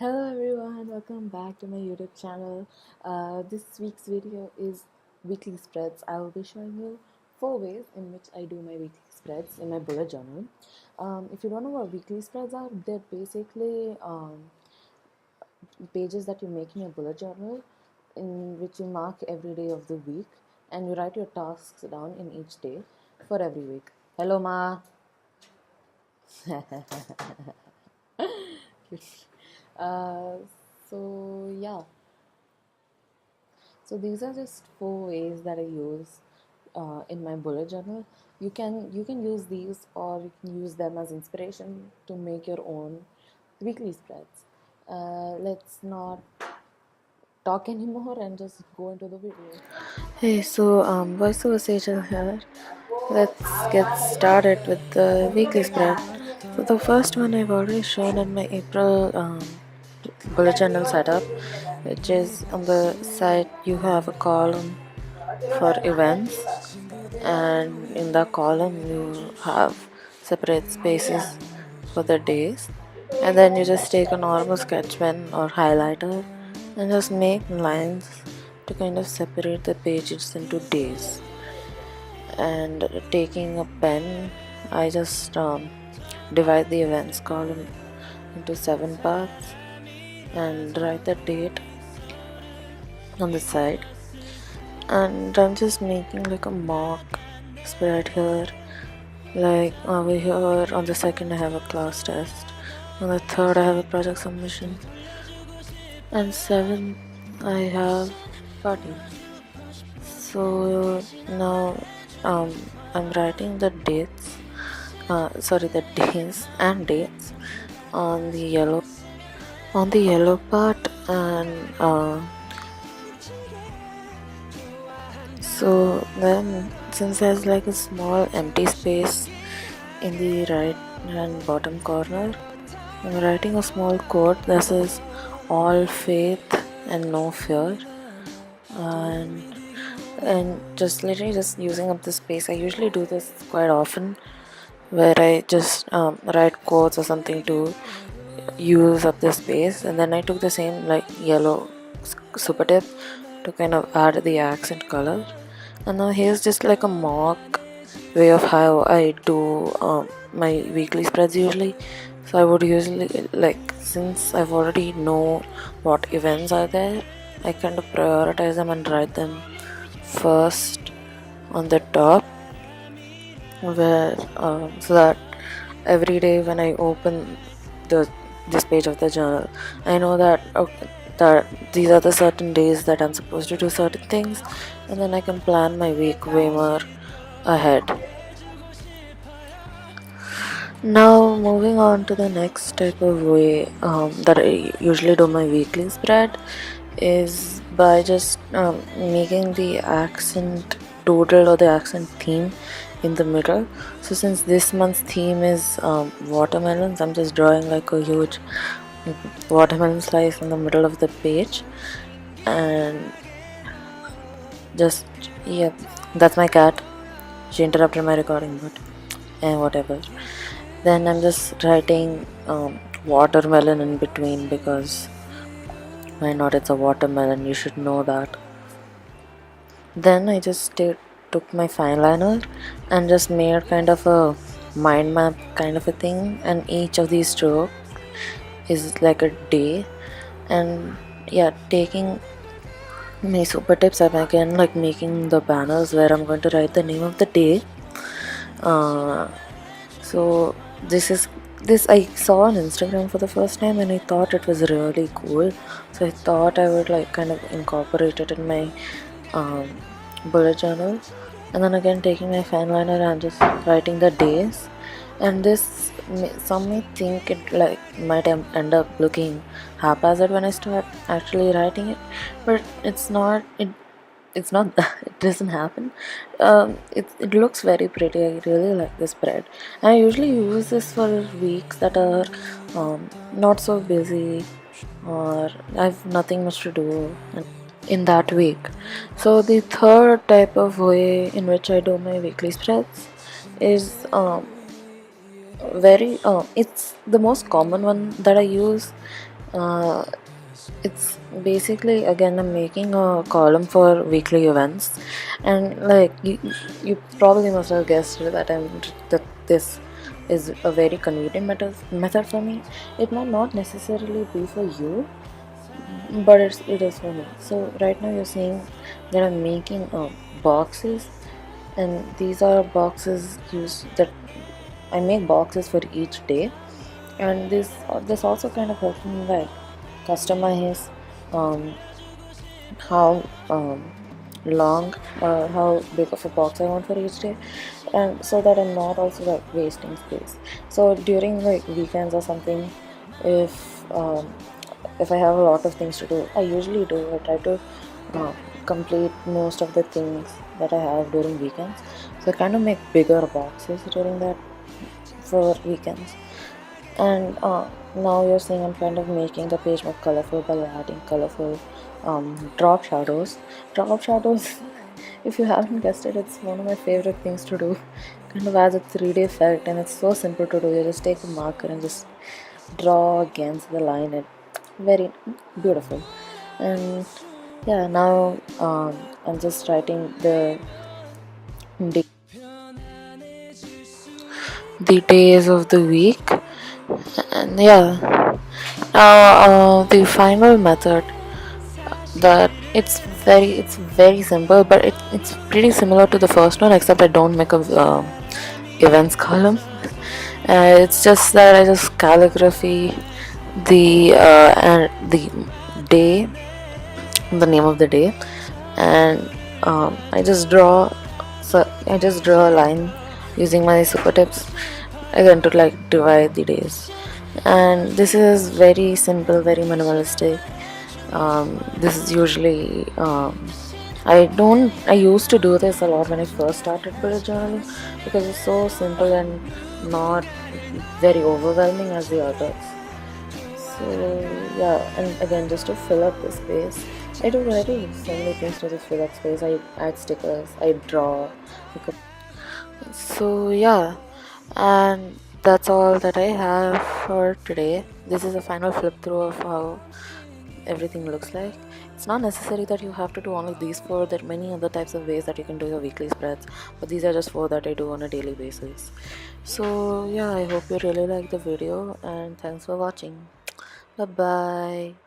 Hello everyone, welcome back to my YouTube channel. This week's video is weekly spreads. I will be showing you 4 ways in which I do my weekly spreads in my bullet journal. If you don't know what weekly spreads are, they're basically pages that you make in your bullet journal in which you mark every day of the week and you write your tasks down in each day for every week. Hello Ma! uh, so yeah. So these are just 4 ways that I use in my bullet journal. You can use these, or you can use them as inspiration to make your own weekly spreads. Let's not talk anymore and just go into the video. Hey, so voiceover Sejal here. Let's get started with the weekly spread. So the first one I've already shown in my April bullet journal setup, which is on the side you have a column for events, and in the column you have separate spaces for the days, and then you just take a normal sketch pen or highlighter and just make lines to kind of separate the pages into days. And taking a pen, I just divide the events column into 7 parts and write the date on the side. And I'm just making like a mock spread here. Like over here on the second I have a class test, on the third I have a project submission, and 7th I have party. So now I'm writing the dates, the days and dates on the yellow part, and so then since there's like a small empty space in the right hand bottom corner, I'm writing a small quote that says all faith and no fear, and just literally just using up the space. I usually do this quite often, where I just write quotes or something to use up the space, and then I took the same like yellow super tip to kind of add the accent color. And now here's just like a mock way of how I do my weekly spreads usually. So I would usually, like, since I've already know what events are there, I kind of prioritize them and write them first on the top, where so that every day when I open this page of the journal, I know that that these are the certain days that I'm supposed to do certain things, and then I can plan my week way more ahead. Now moving on to the next type of way that I usually do my weekly spread is by just making the accent doodle or the accent theme in the middle. So since this month's theme is watermelons, I'm just drawing like a huge watermelon slice in the middle of the page, and just that's my cat. She interrupted my recording, but whatever. Then I'm just writing watermelon in between, because why not? It's a watermelon, you should know that. Then I just took my fine liner and just made kind of a mind map kind of a thing, and each of these strokes is like a day. And yeah, taking my super tips, I'm again like making the banners where I'm going to write the name of the day. So this I saw on Instagram for the first time, and I thought it was really cool. So I thought I would like kind of incorporate it in my bullet journal. And then again, taking my fine liner and just writing the days. And this, some may think it like might end up looking haphazard when I start actually writing it, but it's not. It's not that it doesn't happen. It looks very pretty. I really like this spread. I usually use this for weeks that are not so busy, or I have nothing much to do in that week. So the third type of way in which I do my weekly spreads is it's the most common one that I use, Uh, it's basically, again, I'm making a column for weekly events, and like you probably must have guessed that this is a very convenient method for me. It might not necessarily be for you, but it is for me. So right now you're seeing that I'm making boxes, and these are boxes used that I make boxes for each day, and this also kind of helps me like customize um, how long or how big of a box I want for each day, and so that I'm not also like wasting space. So during like weekends or something, if if I have a lot of things to do, I usually do. I try to uh, complete most of the things that I have during weekends. So I kind of make bigger boxes during that for weekends. And now you're seeing I'm kind of making the page more colorful by adding colorful drop shadows. Drop shadows, if you haven't guessed it, it's one of my favorite things to do. Kind of adds a 3D effect, and it's so simple to do. You just take a marker and just draw against the line. It very beautiful. And yeah, now I'm just writing the days of the week, and yeah, now the final method, that it's very simple, but it's pretty similar to the first one, except I don't make a events column. It's just that I just calligraphy the day, the name of the day, and I just draw a line using my super tips again to like divide the days. And this is very simple, very minimalistic. This is usually I used to do this a lot when I first started bullet journaling, because it's so simple and not very overwhelming as the others. So yeah, and again, just to fill up the space, I do so many things to just fill up space. I add stickers, I draw. So yeah, and that's all that I have for today. This is a final flip through of how everything looks like. It's not necessary that you have to do only these four. There are many other types of ways that you can do your weekly spreads, but these are just four that I do on a daily basis. So yeah, I hope you really like the video, and thanks for watching. Bye bye.